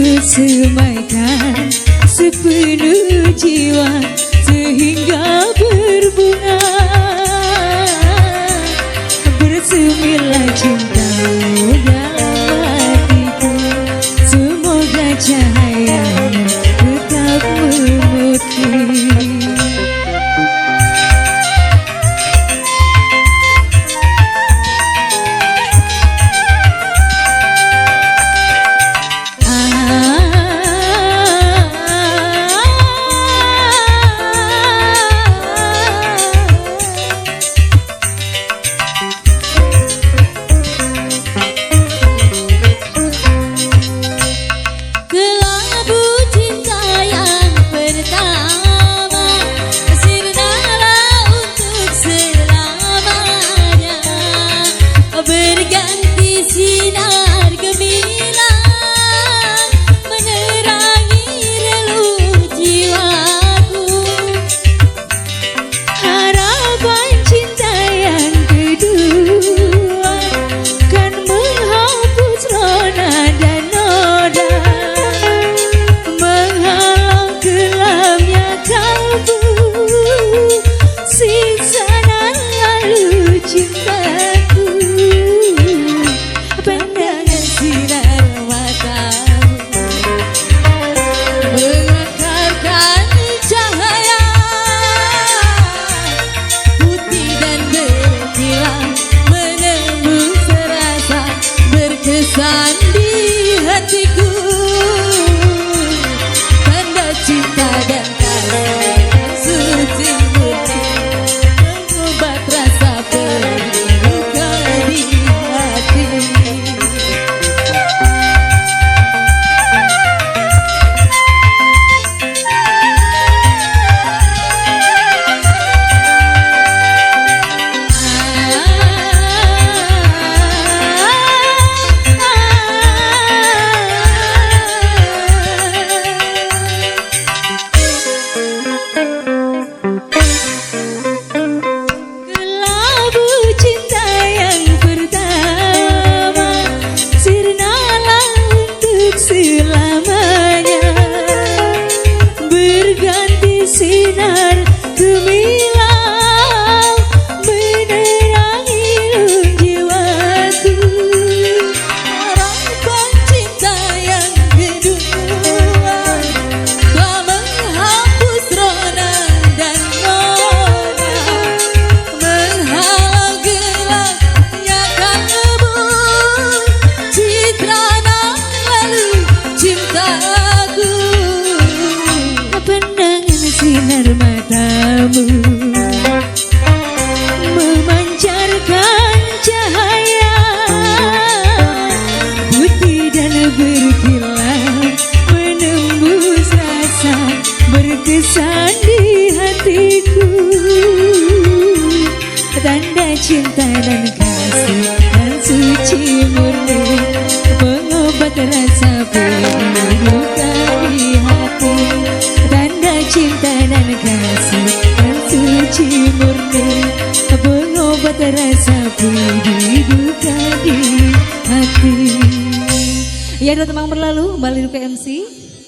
semaikan sepenuh jiwa sehingga berbunga bersemilah cinta dalam hatiku. Semoga cahayanya tetap memutih. Berganti sinar gemilang menerangi relung jiwaku. Harapan cinta yang kedua kan menghapus rona dan noda, menghalau kelamnya kalbu siksaan lalu cinta. Kesan di hatiku, tanda cinta dan kasih suci murni mengobat rasa pedih luka di hati. Sinar gemilang menerangi jiwaku. Harapan cinta yang kedua telah menghapus rona dan noda, menghalau gelapnya kalbu citra lalu cintaku. Sinar matamu memancarkan cahaya putih dan berkilau menembus rasa berkesan di hatiku. Tanda cinta dan kasih dan suci murni mengobat rasa pedih luka di hati. Cinta dan kasih dan suci murni mengobat rasa pedih duka di hati. Ya, 2 teman berlalu kembali ke MC.